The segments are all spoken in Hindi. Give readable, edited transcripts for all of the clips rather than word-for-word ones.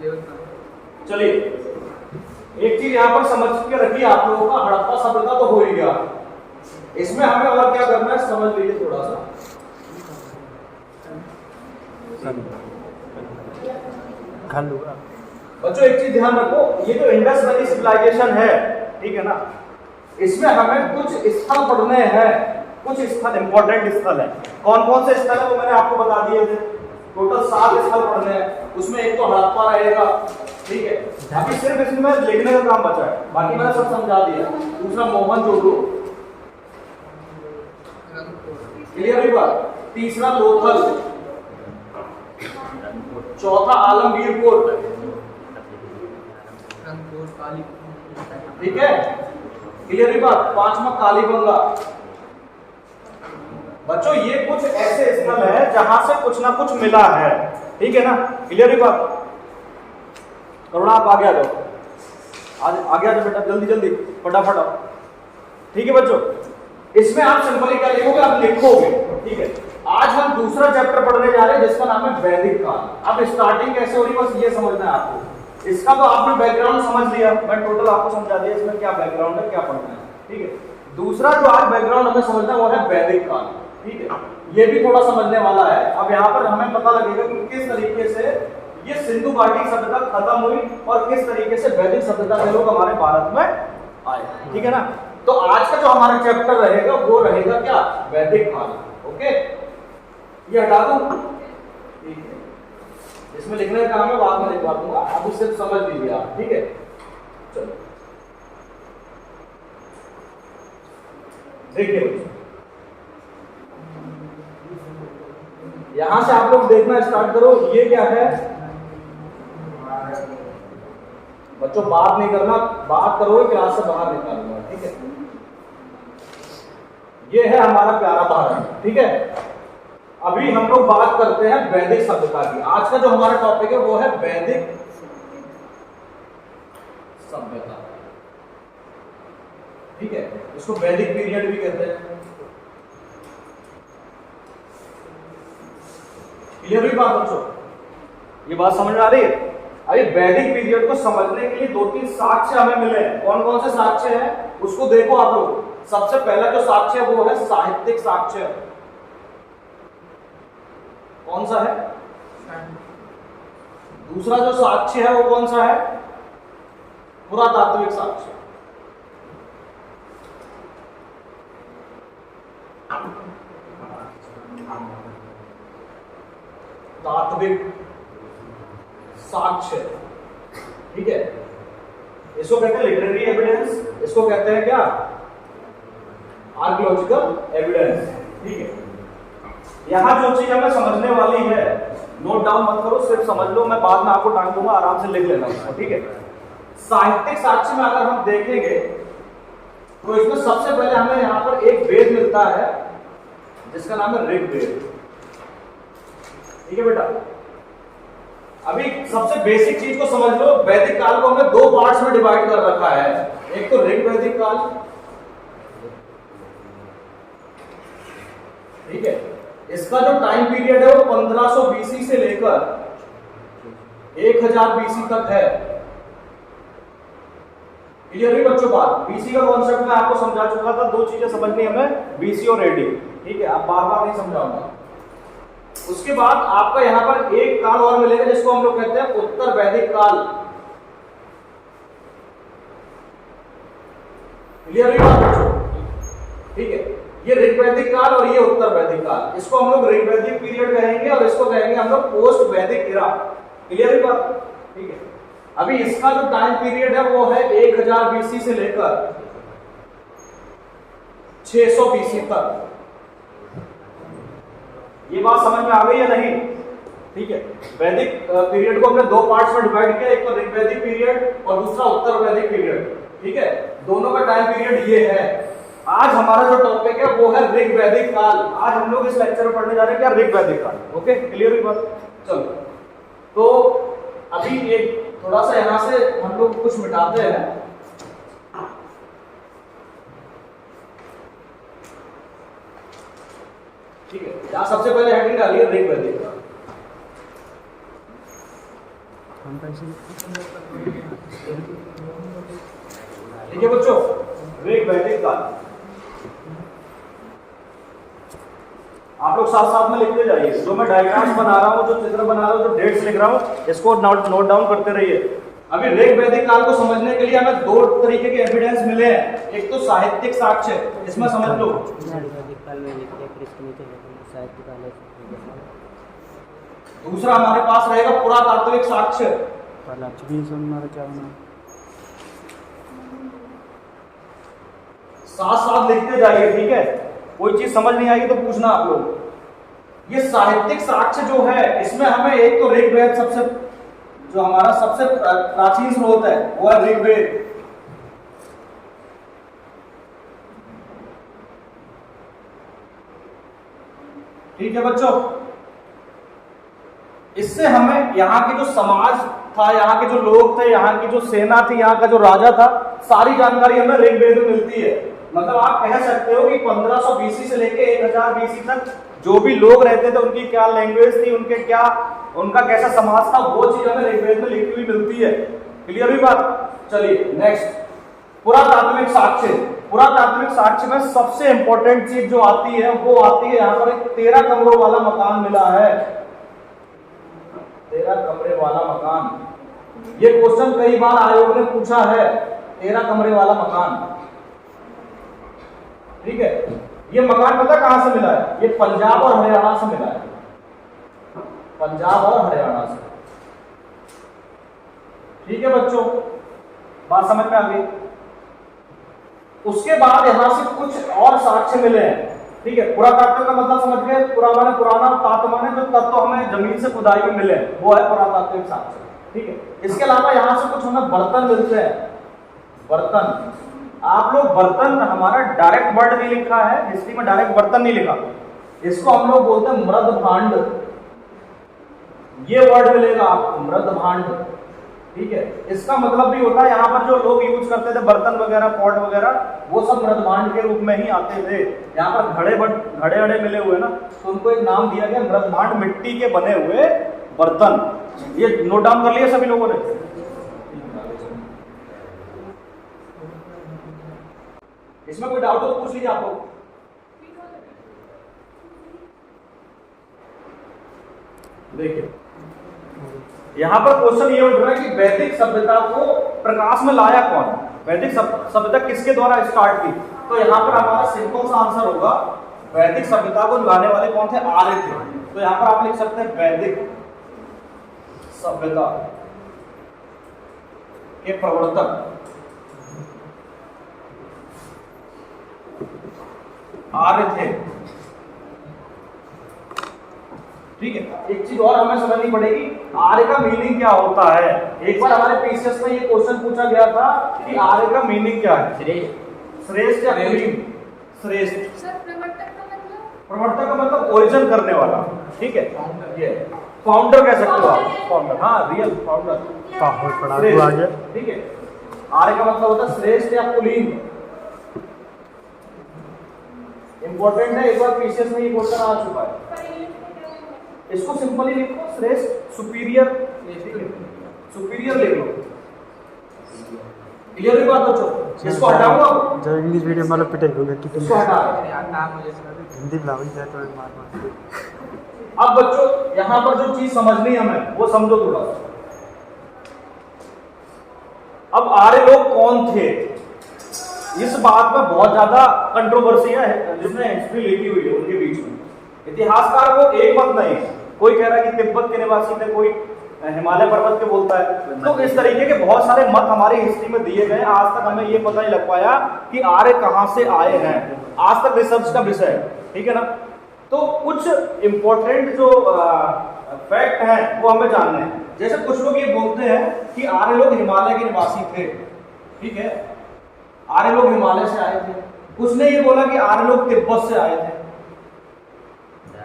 चलिए एक चीज यहाँ पर समझ के रखिए आप लोगों का, हड़प्पा सभ्यता तो हो ही गया, इसमें हमें और क्या करना है समझ लीजिए थोड़ा सा। बच्चों एक चीज ध्यान रखो, ये जो इंडस वैली सिविलाइजेशन है, ठीक है ना, इसमें हमें कुछ स्थल पढ़ने हैं, कुछ स्थल इंपॉर्टेंट स्थल है। कौन कौन से स्थल है वो मैंने आपको बता दिए थे, टोटल 7 स्थल पढ़ने हैं, उसमें एक तो हड़प्पा रहेगा, ठीक है, अभी सिर्फ इसमें लिखने का काम बचा है, बाकी मैंने सब समझा दिया। दूसरा मोहनजोदड़ो, क्लियर हुई बात। तीसरा लोथल, चौथा आलमगीर कोट, ठीक है, क्लियर हुई बात। पांचवा कालीबंगा। बच्चों ये कुछ ऐसे स्थल है जहां से कुछ ना कुछ मिला है, ठीक है ना, क्लियर हुई बात। करुणा आप आगे आ जाओ, आज आगे आ जाओ बेटा, जल्दी जल्दी फटाफट, ठीक है बच्चों। इसमें आप सिंपली क्या लिखोगे, आप लिखोगे, ठीक है। आज हम दूसरा चैप्टर पढ़ने जा रहे हैं जिसका नाम है वैदिक काल। अब स्टार्टिंग कैसे हो रही है बस ये समझना है आपको। इसका तो आपने बैकग्राउंड समझ लिया, मैं टोटल आपको समझा दिया इसमें क्या बैकग्राउंड है, क्या पढ़ना है, ठीक है। दूसरा जो आज बैकग्राउंड हमें समझना है वो है वैदिक काल, ठीक है। ये भी थोड़ा समझने वाला है। अब यहाँ पर हमें पता लगेगा कि किस तरीके से ये सिंधु घाटी सभ्यता खत्म हुई और किस तरीके से वैदिक सभ्यता के लोग हमारे भारत में आए, ठीक है ना। तो आज का जो हमारा चैप्टर रहेगा वो रहेगा क्या, वैदिक काल, ओके। ये हटा दूं, ठीक है, इसमें लिखने का काम है, बाद में लिखवा दूंगा, अब सिर्फ समझ लीजिए आप, ठीक है। चलो देखिए यहां से आप लोग देखना स्टार्ट करो। ये क्या है बच्चों, बात नहीं करना, बात करोगे क्लास से बाहर निकालूंगा, ठीक है। ये है हमारा प्यारा भारत, ठीक है। अभी हम लोग बात करते हैं वैदिक सभ्यता की। आज का जो हमारा टॉपिक है वो है वैदिक सभ्यता, ठीक है। इसको वैदिक पीरियड भी कहते हैं, क्लियर हुई बात बच्चों, ये बात समझ आ रही है। अभी वैदिक पीरियड को समझने के लिए 2-3 साक्ष्य हमें मिले हैं। कौन कौन से साक्ष्य हैं उसको देखो आप लोग। सबसे पहला जो साक्ष्य है वो है साहित्यिक साक्ष्य। कौन सा है? दूसरा जो साक्ष्य है वो कौन सा है? पुरातात्विक साक्ष्य। तात्विक साक्ष्य, ठीक है। इसको कहते हैं लिटरेरी एविडेंस, इसको कहते हैं क्या, आर्कियोलॉजिकल एविडेंस, ठीक है। यहां जो चीज हमें समझने वाली है, नोट डाउन मत करो, सिर्फ समझ लो, मैं बाद में आपको टाइम दूंगा, आराम से लिख लेना उसको, ठीक है। साहित्यिक साक्ष्य में अगर हम देखेंगे तो इसमें सबसे पहले हमें यहां पर एक वेद मिलता है जिसका नाम है ऋग्वेद, ठीक है बेटा। अभी सबसे बेसिक चीज को समझ लो, वैदिक काल को हमने 2 पार्ट्स में डिवाइड कर रखा है। एक तो ऋग्वैदिक काल, ठीक है, इसका जो टाइम पीरियड है वो 1500 बीसी से लेकर 1000 बीसी तक है। क्लियर हुई बच्चों बात? बीसी का कॉन्सेप्ट मैं आपको समझा चुका था, 2 चीजें समझनी हमें, बीसी और एडी, ठीक है, आप बार बार नहीं समझाऊंगा। उसके बाद आपका यहां पर एक काल और मिलेगा जिसको हम लोग कहते हैं उत्तर वैदिक काल। क्लियर हुई बात बच्चों? ठीक है, ये ऋग्वैदिक काल और ये उत्तर वैदिक काल, इसको हम लोग ऋग्वैदिक पीरियड कहेंगे और इसको कहेंगे हम लोग पोस्ट वैदिक इरा। क्लियर हुई बात? ठीक है। अभी इसका जो टाइम पीरियड है वो है 1000 बीसी से लेकर 600 बीसी तक। ये बात समझ में आ गई या नहीं? ठीक है, वैदिक पीरियड को हमने 2 पार्ट्स में डिवाइड किया, एक तो ऋग्वैदिक पीरियड और दूसरा उत्तर वैदिक पीरियड, ठीक है। दोनों का टाइम पीरियड ये है। आज हमारा जो टॉपिक है वो है ऋग्वैदिक काल। आज हम लोग इस लेक्चर में पढ़ने जा रहे हैं क्या, ऋग्वैदिक काल। ओके, क्लियर हुई बात? चलो, तो अभी एक थोड़ा सा यहां से हम लोग कुछ मिटाते हैं। ठीक है, यहां सबसे पहले हेडिंग डालिए ऋग्वैदिक काल। ठीक है बच्चों, ऋग वैदिक काल आप लोग साथ साथ में लिखते जाइए। जो मैं डायग्राम्स बना रहा हूँ, जो चित्र बना रहा हूँ, जो डेट्स लिख रहा हूँ, इसको नोट डाउन करते रहिए। अभी ऋग वैदिक काल को समझने के लिए हमें दो तरीके के एविडेंस मिले हैं। एक तो साहित्यिक साक्ष्य, इसमें समझ लो। दूसरा हमारे पास रहेगा पुरातात्विक साक्ष्य। साथ साथ लिखते जाइए, ठीक है। कोई चीज समझ नहीं आएगी तो पूछना आप लोग। ये साहित्यिक साक्ष्य जो है, इसमें हमें एक तो ऋग्वेद, सबसे जो हमारा सबसे प्राचीन स्रोत है वो है ऋग्वेद। ठीक है बच्चों, इससे हमें यहाँ के जो समाज था, यहाँ के जो लोग थे, यहाँ की जो सेना थी, यहाँ का जो राजा था, सारी जानकारी हमें ऋग्वेद में मिलती है। मतलब आप कह सकते हो कि 1500 बीसी से लेके 1000 बीसी तक जो भी लोग रहते थे, उनकी क्या लैंग्वेज थी, उनका कैसा समाज था, वो चीज हमें ऋग्वेद में लिखी हुई मिलती है। क्लियर हुई बात? चलिए नेक्स्ट, पुरातात्विक साक्ष्य। पुरातात्विक साक्ष्य में सबसे इंपॉर्टेंट चीज जो आती है वो आती है, यहाँ पर एक 13 कमरों वाला मकान मिला है। 13 कमरे वाला मकान, ये क्वेश्चन कई बार आयोग ने पूछा है। 13 कमरे वाला मकान, ठीक है। ये मकान पता कहां से मिला है? ये पंजाब और हरियाणा से मिला है, पंजाब और हरियाणा से। ठीक है बच्चों, बात समझ में आ गई? उसके बाद यहां से कुछ और साक्ष्य मिले हैं, ठीक है। पुरातात्विक का मतलब समझ गए, पुरा माने पुराना, तात्व माने जो तत्व हमें जमीन से खुदाई में मिले, वो है पुरातात्विक साक्ष्य, ठीक है। इसके अलावा यहां से कुछ हमें बर्तन मिलते हैं। बर्तन, आप लोग बर्तन, हमारा डायरेक्ट वर्ड नहीं लिखा है हिस्ट्री में, डायरेक्ट बर्तन नहीं लिखा, इसको हम लोग बोलते हैं मृद भांड। ये वर्ड मिलेगा आपको, मृद भांड, ठीक है। इसका मतलब भी होता है, यहाँ पर जो लोग यूज करते थे बर्तन वगैरह, पॉट वगैरह, वो सब मृद भांड के रूप में ही आते थे। यहाँ पर घड़े मिले हुए ना, तो उनको एक नाम दिया गया मृद भांड, मिट्टी के बने हुए बर्तन। ये नोट डाउन कर लिया सभी लोगों ने? इसमें कोई डाउट हो तो पूछ लीजिए आप लोग। देखिए यहां पर क्वेश्चन ये उठ रहा है कि वैदिक सभ्यता को प्रकाश में लाया कौन? वैदिक सभ्यता किसके द्वारा स्टार्ट की? तो यहां पर हमारा सिंपल सा आंसर होगा, वैदिक सभ्यता को लाने वाले कौन थे? आर्य थे। तो यहां पर आप लिख सकते हैं वैदिक सभ्यता के प्रवर्तक आर्य थे, ठीक है। एक चीज और हमें समझनी पड़ेगी, आर्य का मीनिंग क्या होता है। एक बार हमारे पीसीएस में ये क्वेश्चन पूछा गया था कि आर्य का मीनिंग क्या है? श्रेष्ठ या कुलीन? श्रेष्ठ। प्रवर्तक का मतलब ओरिजिन करने वाला, ठीक है। ये फाउंडर कह सकते हो आप, फाउंडर, हाँ रियल फाउंडर, ठीक है। आर्य का मतलब होता है श्रेष्ठ या कुलीन। इंपॉर्टेंट है, एक बार पीसीएस में ये क्वेश्चन आ चुका है। इसको सिंपली लिखो, श्रेष्ठ, सुपीरियर, सुपीरियर लिख लो। क्लियर हुई बात बच्चों? इसको हटाऊंगा जो इंग्लिश मीडियम वाला पिटाई होगा कि इसको हटा हिंदी बुलाओ जाए तो मार। अब बच्चों यहां पर जो चीज समझनी है हमें, वो समझो थोड़ा। अब आर्य लोग कौन थे, इस बात में बहुत ज्यादा कंट्रोवर्सी है जिसने हिस्ट्री लिखी हुई है उनके बीच में। इतिहासकार को एक मत नहीं, कोई कह रहा है कि तिब्बत के निवासी थे, कोई हिमालय पर्वत के बोलता है। तो इस तरीके के बहुत सारे मत हमारी हिस्ट्री में दिए गए। आज तक हमें ये पता नहीं लग पाया कि आर्य कहां से आए हैं, आज तक रिसर्च का विषय है, ठीक है ना। तो कुछ इंपॉर्टेंट जो फैक्ट हैं वो हमें जानने हैं। जैसे कुछ लोग ये बोलते हैं कि आर्य लोग हिमालय के निवासी थे, ठीक है, आर्य लोग हिमालय से आए थे। कुछ ने ये बोला कि आर्य लोग तिब्बत से आए थे,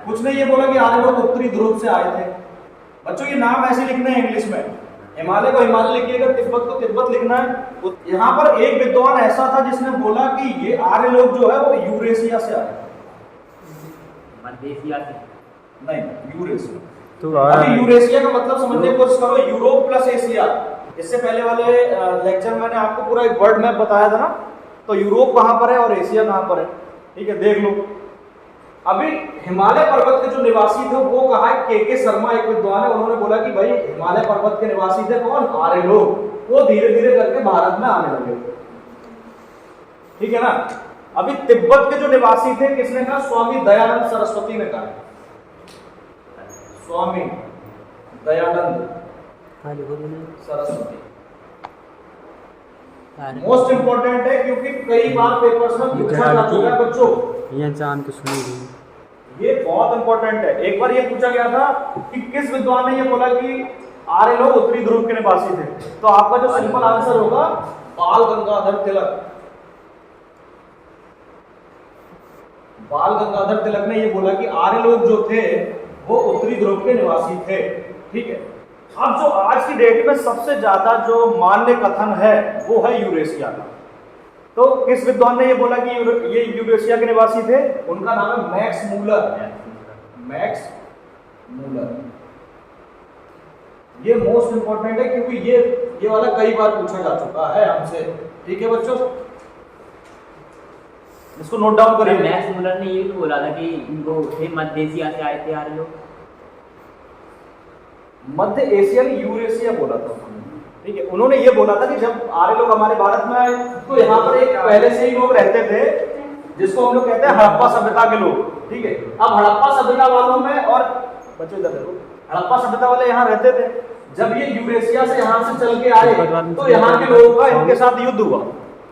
कुछ ने ये बोला कि आर्य लोग उत्तरी ध्रुव से आए थे। बच्चों ये नाम ऐसे लिखने हैं इंग्लिश में, हिमालय को हिमालय लिखिएगा, तिब्बत को तिब्बत लिखना है। यहाँ पर एक विद्वान ऐसा था जिसने बोला कि ये आर्य लोग जो है वो यूरेशिया से आए, मध्य एशिया से नहीं, यूरेशिया। तो अभी यूरेशिया का मतलब समझने की कोशिश करो, यूरोप प्लस एशिया। इससे पहले वाले लेक्चर में मैंने आपको पूरा एक वर्ल्ड मैप बताया था ना, तो यूरोप कहां पर है और एशिया कहां पर है, ठीक है, देख लो। अभी हिमालय पर्वत के जो निवासी थे वो कहा है, के शर्मा एक विद्वान है, उन्होंने बोला कि भाई हिमालय पर्वत के निवासी थे कौन, आर्य लोग, वो धीरे धीरे करके भारत में आने लगे, ठीक है ना। अभी तिब्बत के जो निवासी थे, किसने कहा, स्वामी दयानंद सरस्वती ने कहा, स्वामी दयानंद सरस्वती। मोस्ट इंपॉर्टेंट है क्योंकि कई बार पेपर्स में पूछा जा चुका है बच्चों, ये इंसान को सुनेगी, ये बहुत इंपॉर्टेंट है। एक बार ये पूछा गया था कि किस विद्वान ने ये बोला कि आर्य लोग उत्तरी ध्रुव के निवासी थे, तो आपका जो सिंपल आंसर होगा बाल गंगाधर तिलक। बाल गंगाधर तिलक ने ये बोला कि आर्य लोग जो थे वो उत्तरी ध्रुव के निवासी थे, ठीक है। अब जो आज की डेट में सबसे ज्यादा जो मान्य कथन है वो है यूरेशिया का। तो किस विद्वान ने ये बोला कि ये यूरेशिया के निवासी थे, उनका नाम है मैक्स मूलर। मैक्स मूलर, ये मोस्ट इंपॉर्टेंट है क्योंकि ये वाला कई बार पूछा जा चुका है हमसे, ठीक है बच्चों, इसको नोट डाउन करिए। मैक्स मूलर ने ये भी बोला था कि इनको मध्य एशिया से आए थे आर्य लोग। मध्य एशिया ने यूरेशिया बोला था, ठीक है। उन्होंने ये बोला था कि जब आर्य लोग हमारे भारत में आए तो यहाँ पर एक पहले से ही लोग रहते थे जिसको हम लोग कहते हैं हड़प्पा सभ्यता के लोग, ठीक है। अब हड़प्पा सभ्यता वालों में, और बच्चों इधर देखो, हड़प्पा सभ्यता वाले यहाँ रहते थे। जब ये यूरेशिया से यहाँ से चल के आए तो यहाँ के लोगों का इनके साथ युद्ध हुआ,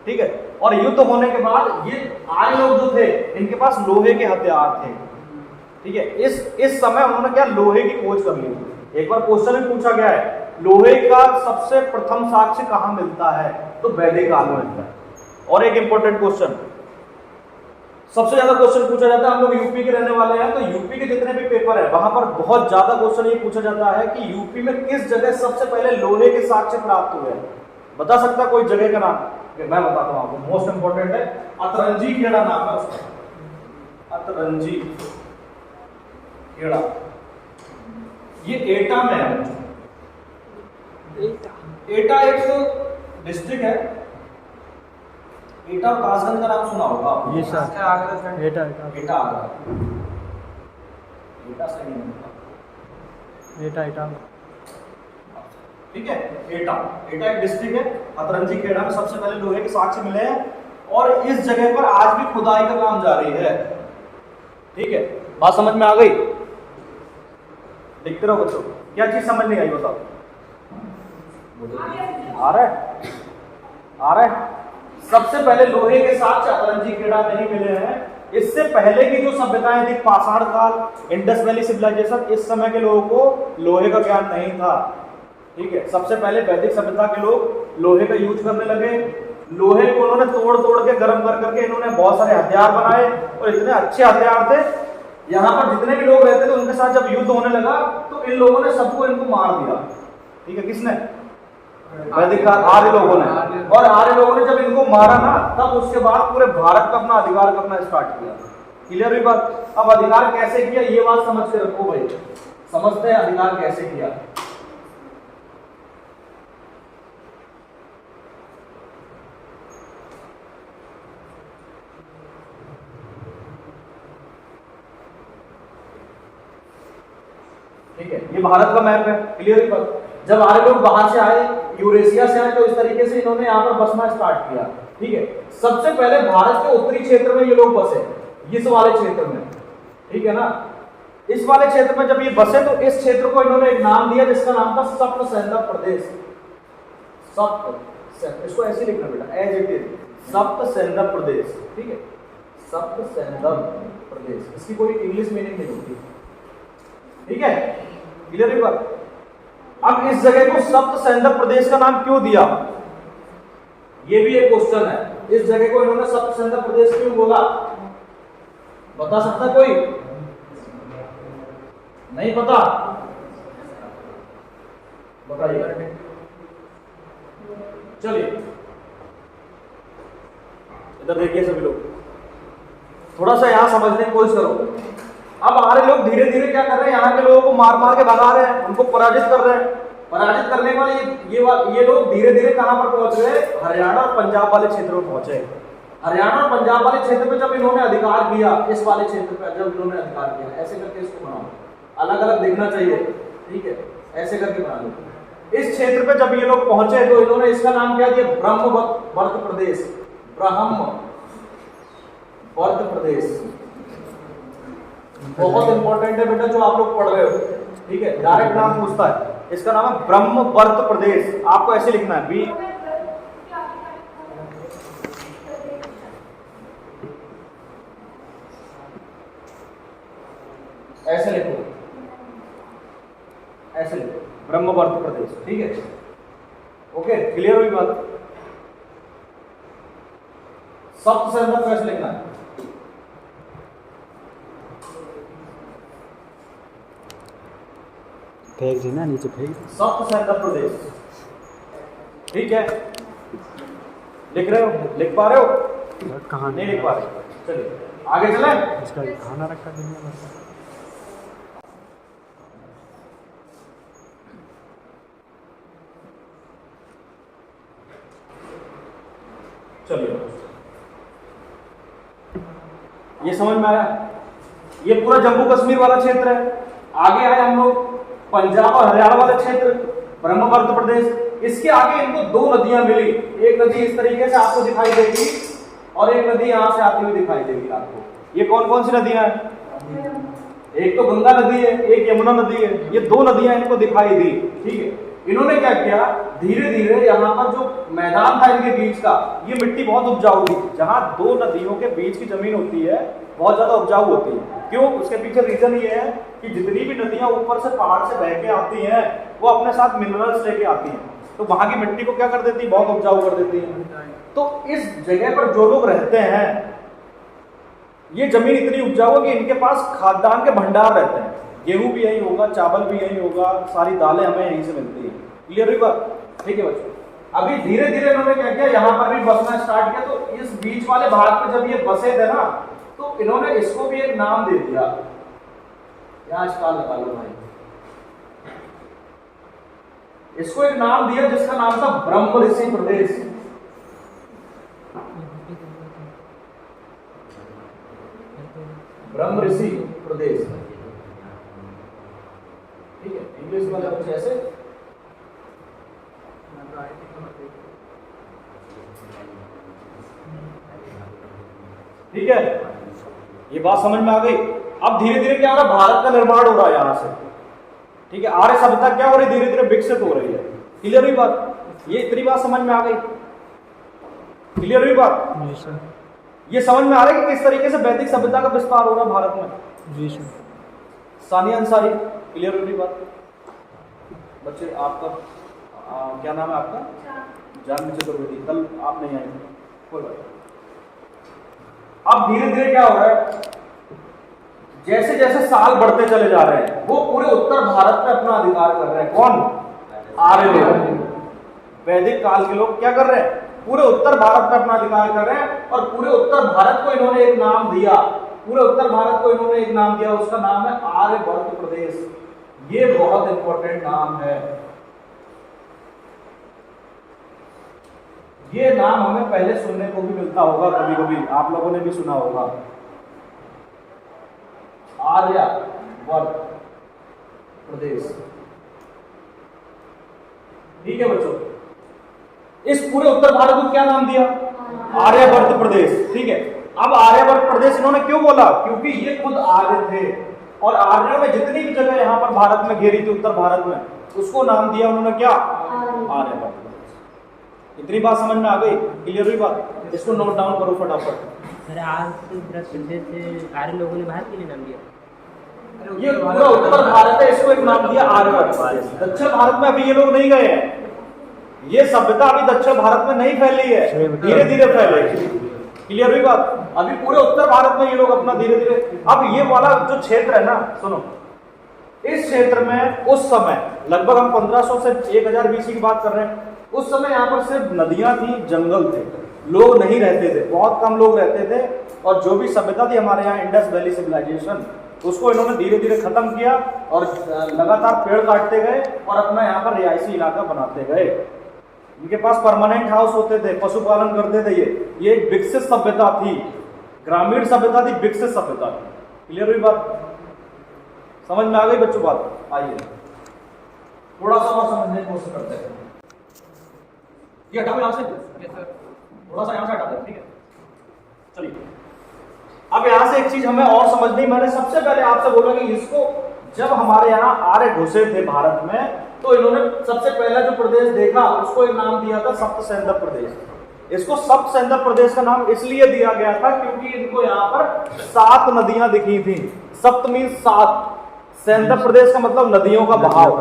ठीक है। और युद्ध होने के बाद ये आर्य लोग जो थे इनके पास लोहे के हथियार थे, ठीक है। इस समय उन्होंने क्या, लोहे की खोज कर ली। एक बार क्वेश्चन में पूछा गया है लोहे का सबसे प्रथम साक्ष्य कहां मिलता है, तो वैदिक काल में मिलता है। और एक इंपॉर्टेंट क्वेश्चन, सबसे ज्यादा क्वेश्चन पूछा जाता है, हम लोग यूपी के रहने वाले हैं तो यूपी के जितने भी पेपर है वहां पर बहुत ज्यादा क्वेश्चन ये पूछा जाता है कि यूपी में किस जगह सबसे पहले लोहे के साक्ष्य प्राप्त हुए हैं। बता सकता कोई जगह का नाम? मैं बताता हूं आपको, मोस्ट इंपॉर्टेंट है, अतरंजी खेड़ा नाम है उसका, अतरंजी खेड़ा, ये एटा में है। एटा एक डिस्ट्रिक्ट है, एटा और कासगंज का नाम सुना होगा आपने? ये सर एटा आगरा, एटा सही नहीं, एटा ठीक है। एटा एक डिस्ट्रिक्ट है, अतरंजी खेड़ा में सबसे पहले लोहे के साक्ष्य मिले हैं और इस जगह पर आज भी खुदाई का काम जारी है, ठीक है। बात समझ में आ गई? देखते रहो बच्चों, क्या चीज समझ नहीं आई बताओ? आ रहा है। सबसे पहले लोहे के साक्ष्य अतरंजी खेड़ा में ही मिले हैं। इससे पहले की जो सभ्यताएं थी, पाषाण काल, इंडस वैली सिविलाइजेशन, इस समय के लोगों को लोहे का ज्ञान नहीं था, ठीक है। सबसे पहले वैदिक सभ्यता के लोग लोहे का यूज करने लगे। लोहे को उन्होंने तोड़ के गर्म कर करके इन्होंने बहुत सारे हथियार बनाए और इतने अच्छे हथियार थे, यहाँ पर जितने भी लोग रहते थे उनके साथ जब युद्ध होने लगा तो इन लोगों ने सबको इनको मार दिया, ठीक है। किसने? वैदिक आर्य लोगों ने। और आर्य लोगों ने जब इनको मारा ना, तब उसके बाद पूरे भारत का अपना अधिकार करना स्टार्ट किया। क्लियर हुई बात? अब अधिकार कैसे किया ये बात समझ के रखो भाई, समझते हैं अधिकार कैसे किया। ठीक है, ये भारत का मैप है। क्लियर हुई बात? जब आर्य लोग बाहर से आए, यूरेशिया से आए, तो इस तरीके से इन्होंने यहाँ पर बसना स्टार्ट किया, ठीक है। सबसे पहले भारत के उत्तरी क्षेत्र में ये लोग बसे, इस वाले क्षेत्र में, ठीक है ना। इस वाले क्षेत्र में जब ये बसे तो इस क्षेत्र को इन्होंने एक नाम दिया जिसका नाम था सप्त सैंधव प्रदेश। इसको ऐसे लिखना बेटा, एज इट इज, सप्त सैंधव प्रदेश, ठीक है। सप्त सैंधव प्रदेश, इसकी कोई इंग्लिश मीनिंग नहीं होती, ठीक है। क्लियर हुई बात? अब इस जगह को सप्त सैंधव प्रदेश का नाम क्यों दिया, ये भी एक क्वेश्चन है। इस जगह को इन्होंने सप्त सैंधव प्रदेश क्यों बोला, बता सकता कोई? नहीं पता? बताइए। चलिए इधर देखिए सभी लोग, थोड़ा सा यहां समझने की कोशिश करो। अब आर्य लोग धीरे धीरे क्या कर रहे हैं, यहाँ के लोगों को मार मार के भगा रहे हैं, उनको पराजित कर रहे हैं। पराजित करने वाले ये लोग धीरे धीरे कहां पर पहुंच गए, हरियाणा और पंजाब वाले क्षेत्र में पहुंचे। हरियाणा और पंजाब वाले क्षेत्र पे जब इन्होंने अधिकार किया, इस वाले क्षेत्र पे जब इन्होंने अधिकार किया, ऐसे करके इसको बनाओ, अलग अलग दिखना चाहिए, ठीक है, ऐसे करके बना लो। इस क्षेत्र पे जब ये लोग पहुंचे तो इन्होंने इसका नाम क्या दिया, ब्रह्मवर्त प्रदेश। ब्रह्मवर्त प्रदेश बहुत इंपॉर्टेंट है बेटा, जो आप लोग पढ़ रहे हो, ठीक है, डायरेक्ट नाम पूछता है। इसका नाम है ब्रह्मवर्त प्रदेश। आपको ऐसे लिखना है, बी ऐसे लिखो, ऐसे लिखो, ब्रह्मवर्त प्रदेश, ठीक है, ओके, क्लियर हुई बात। सप्त से अंदर कैसे लिखना है, फेंक देना नीचे, फेंक सप्त से अंदर प्रदेश, ठीक है, लिख रहे हो, लिख पा रहे हो, दो। कहाँ नहीं लिख पा रहे, चलिए आगे चलें। इसका खाना रखा दुनिया भर का। चलिए, ये समझ में आया, ये पूरा जम्मू कश्मीर वाला क्षेत्र है। आगे आए हम लोग पंजाब और हरियाणा वाले क्षेत्र, ब्रह्मवर्त प्रदेश। इसके आगे इनको दो नदियां मिली, एक नदी इस तरीके से आपको दिखाई देगी और एक नदी यहां से आती हुई दिखाई देगी आपको। ये कौन कौन सी नदियां हैं, एक तो गंगा नदी है, एक यमुना नदी है, ये दो नदियां इनको दिखाई दी, ठीक है। इन्होंने क्या किया, धीरे धीरे यहाँ पर जो मैदान था इनके बीच का, ये मिट्टी बहुत उपजाऊ थी, जहां दो नदियों के बीच की जमीन होती है बहुत ज्यादा उपजाऊ होती है। क्यों, उसके पीछे रीजन ये है कि जितनी भी नदियां ऊपर से पहाड़ से बह के आती हैं वो अपने साथ मिनरल्स लेके आती हैं, तो वहां की मिट्टी को क्या कर देती है, बहुत उपजाऊ कर देती है। तो इस जगह पर जो लोग रहते हैं, ये जमीन इतनी उपजाऊ है कि इनके पास खाद्यान्न के भंडार रहते हैं, गेहूं भी यही होगा, चावल भी यही होगा, सारी दालें हमें यहीं से मिलती है। क्लियर हुई बात, ठीक है बच्चों। अभी धीरे धीरे इन्होंने क्या किया, यहाँ पर भी बसना स्टार्ट किया। तो इस बीच वाले भाग पे जब ये बसे थे ना, तो इन्होंने इसको भी एक नाम दे दिया, यहाँ स्टार लगा लो भाई, इसको एक नाम दिया जिसका नाम था ब्रह्म ऋषि प्रदेश। ब्रह्म ऋषि प्रदेश, ठीक है, इंग्लिश वाला कुछ ऐसे। ठीक है, ये बात समझ में आ गई। अब धीरे धीरे क्या हो रहा है, भारत का निर्माण हो रहा है यहां से, ठीक है, आर्य सभ्यता क्या हो रही है, धीरे धीरे विकसित हो रही है। क्लियर हुई बात, ये इतनी बात समझ में आ गई, क्लियर हुई बात, जी सर। ये समझ में आ रहा है कि किस तरीके से वैदिक सभ्यता का विस्तार हो रहा है भारत में। जी सर। सानिया अंसारी, क्लियर हुई बात। बच्चे आपका क्या नाम है आपका, जानवी चतुर्वेदी, कल आप नहीं आए थे, कोई बात। अब धीरे धीरे क्या हो रहा है, जैसे जैसे साल बढ़ते चले जा रहे हैं, वो पूरे उत्तर भारत में अपना अधिकार कर रहे हैं। कौन, आर्य लोग, वैदिक काल के लोग क्या कर रहे हैं, पूरे उत्तर भारत में अपना अधिकार कर रहे हैं। और पूरे उत्तर भारत को इन्होंने एक नाम दिया, पूरे उत्तर भारत को इन्होंने एक नाम दिया, उसका नाम है आर्यवर्त प्रदेश। ये बहुत इंपॉर्टेंट नाम है, ये नाम हमें पहले सुनने को भी मिलता होगा, कभी कभी आप लोगों ने भी सुना होगा, आर्यवर्त प्रदेश। ठीक है बच्चों, इस पूरे उत्तर भारत को क्या नाम दिया, आर्यवर्त प्रदेश। ठीक है, अब आर्यवर्त प्रदेश इन्होंने क्यों बोला, क्योंकि ये खुद आर्य थे और आर्यों में जितनी भी जगह यहां पर भारत में घेरी थी उत्तर भारत में, उसको नाम दिया उन्होंने क्या, आर्यवर्त। इतनी बात समझ में आ गई, क्लियर हुई बात, इसको नोट डाउन करो फटाफट। सर आज प्रदेश से आर्य लोगों ने भारत के लिए नाम दिया, ये पूरा उत्तर भारत है, इसको एक नाम दिया आर्यवर्त प्रदेश। दक्षिण भारत में अभी ये लोग नहीं गए हैं, ये सभ्यता अभी दक्षिण भारत में नहीं फैली है, धीरे धीरे फैलेगी। क्लियर हुई बात, अभी पूरे उत्तर भारत में ये लोग अपना धीरे धीरे। अब ये वाला जो क्षेत्र है ना, सुनो, इस क्षेत्र में उस समय लगभग हम 1500 से 1000 BC की बात कर रहे हैं। उस समय यहाँ पर सिर्फ नदियां थी, जंगल थे, लोग नहीं रहते थे, बहुत कम लोग रहते थे। और जो भी सभ्यता थी हमारे यहाँ, इंडस वैली सिविलाइजेशन, उसको इन्होंने धीरे धीरे खत्म किया और लगातार पेड़ काटते गए और अपना यहाँ पर रिहायशी इलाका बनाते गए। इनके पास परमानेंट हाउस होते थे, पशुपालन करते थे। ये एक विकसित सभ्यता थी, ग्रामीण सभ्यता थी, विकसित सभ्यता थी। क्लियर हुई बात? समझ में आ गई बच्चों बात? आइए थोड़ा सा और समझने की कोशिश करते हैं। ये हटाओ यहाँ से, थोड़ा सा यहाँ से हटाते हैं, ठीक है? चलिए अब यहाँ से एक चीज हमें और समझनी। मैंने सबसे पहले आपसे बोला कि इसको जब हमारे यहाँ आर्य घुसे थे भारत में, तो इन्होंने सबसे पहला जो प्रदेश देखा उसको एक नाम दिया था सप्त सैंधव प्रदेश। इसको सप्त सैंधव प्रदेश का नाम इसलिए दिया गया था क्योंकि इनको यहाँ पर 7 नदियां दिखी थी। सप्त मीन्स 7, सैंधव प्रदेश का मतलब नदियों का बहाव,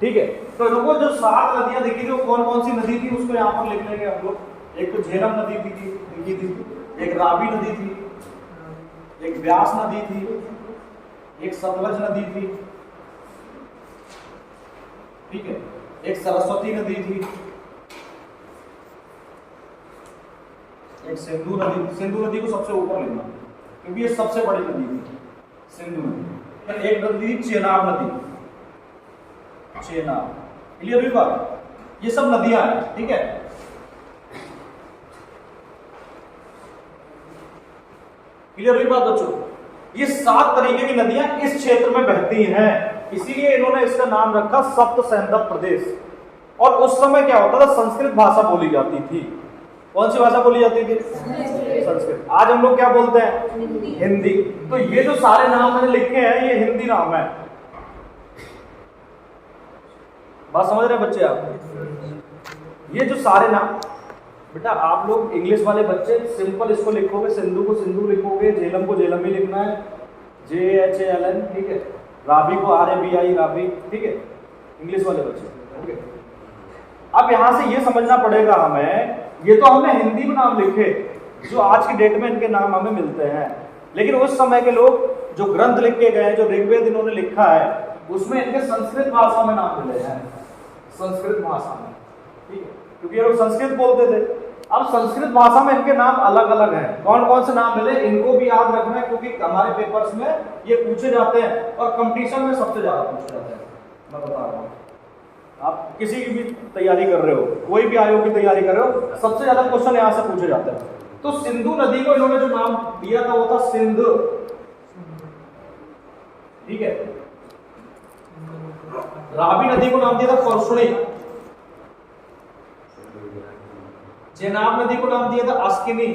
ठीक है? तो इनको जो 7 नदियां दिखी थी वो कौन कौन सी नदी थी उसको यहाँ पर लिख लेंगे हम लोग। एक तो झेलम नदी दिखी थी, एक रावी नदी थी, एक व्यास नदी थी, एक सतलज नदी थी, ठीक है, एक सरस्वती नदी थी, एक सिंधु नदी। सिंधु नदी को सबसे ऊपर लेना क्योंकि ये सबसे बड़ी नदी थी, सिंधु नदी। एक नदी थी चेनाब नदी, चेनाब। क्लियर हुई बात? ये सब नदियां हैं, ठीक है? क्लियर हुई बात बच्चों? ये 7 तरीके की नदियां इस क्षेत्र में बहती हैं, इसीलिए इन्होंने इसका नाम रखा सप्त सैंधव प्रदेश। और उस समय क्या होता था, संस्कृत भाषा बोली जाती थी। कौन सी भाषा बोली जाती थी? संस्कृत। आज हम लोग क्या बोलते हैं? हिंदी। तो ये जो सारे नाम मैंने लिखे हैं ये हिंदी नाम है। बात समझ रहे हैं बच्चे आप? ये जो सारे नाम, बेटा आप लोग इंग्लिश वाले बच्चे सिंपल इसको लिखोगे, सिंधु को सिंधु लिखोगे, झेलम को झेलम ही लिखना है, JHALN, ठीक है? रावी को RAVI, रावी, ठीक है? इंग्लिश वाले बच्चे, ओके? अब यहां से ये समझना पड़ेगा हमें, ये तो हमने हिंदी में नाम लिखे जो आज की डेट में इनके नाम हमें मिलते हैं, लेकिन उस समय के लोग जो ग्रंथ लिख के गए, जो ऋग्वेद इन्होंने लिखा है, उसमें इनके संस्कृत भाषा में नाम मिले हैं, संस्कृत भाषा में, ठीक है? क्योंकि ये लोग संस्कृत बोलते थे। अब संस्कृत भाषा में इनके नाम अलग अलग हैं। कौन कौन से नाम मिले इनको भी याद रखना है क्योंकि हमारे पेपर्स में ये पूछे जाते हैं और कंपटीशन में सबसे ज्यादा पूछे जाते हैं। मैं बता रहा हूँ, आप किसी की भी तैयारी कर रहे हो, कोई भी आयोग की तैयारी कर रहे हो, सबसे ज्यादा क्वेश्चन यहाँ से पूछे जाते हैं। तो सिंधु नदी को इन्होंने जो नाम दिया था वो था सिंध, ठीक है? रावी नदी को नाम दिया था परसुणी, चेनाब नदी को नाम दिया था अस्किनी,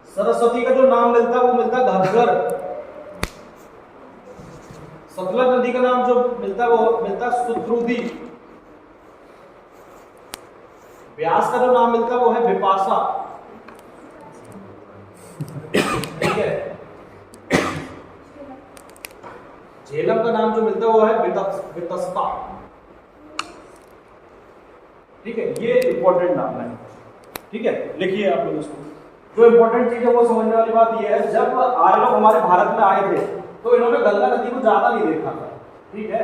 सरस्वती का जो नाम मिलता वो मिलता घग्गर, सतलज नदी का नाम जो मिलता वो मिलता सुद्रुदी, व्यास का जो नाम मिलता वो है विपाशा, ठीक है? झेलम का नाम जो मिलता वो है वितस्ता, ठीक है? ये इंपॉर्टेंट नाम है, ठीक है? लिखिए आप लोग इसको। जो इंपॉर्टेंट चीज है वो समझने वाली बात ये है, जब आर्य लोग हमारे भारत में आए थे तो इन्होंने गंगा नदी को ज्यादा नहीं देखा था, ठीक है?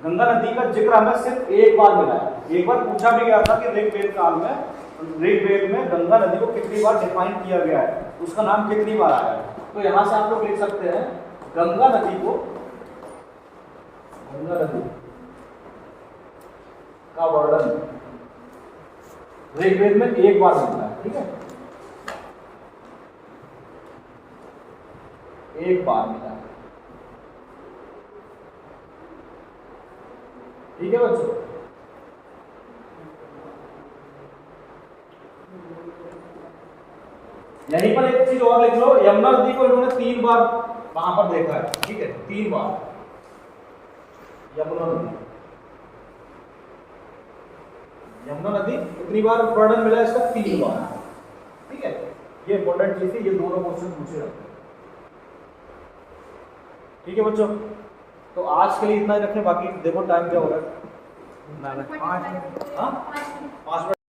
गंगा नदी का जिक्र हमें सिर्फ एक बार मिला है। एक बार पूछा भी गया था कि ऋग्वेद काल में, ऋग्वेद में गंगा नदी को कितनी बार डिफाइन किया गया है, उसका नाम कितनी बार आया है। तो यहां से आप लोग लिख सकते हैं गंगा नदी को, गंगा नदी का वर्णन ऋग्वेद में एक बार मिलता है, ठीक है? एक बार मिला है, ठीक है बच्चों? यहीं पर एक चीज और लिख लो, यमुना नदी को इन्होंने 3 बार वहां पर देखा है, ठीक है? 3 बार यमुना नदी, यमुना नदी कितनी बार वर्णन मिला इसका? 3 बार, ठीक है? ये इंपॉर्टेंट चीज थी, ये दोनों क्वेश्चन पूछे जाते हैं, ठीक है बच्चों? तो आज के लिए इतना ही रखें, बाकी देखो टाइम क्या हो रहा है, 5 मिनट।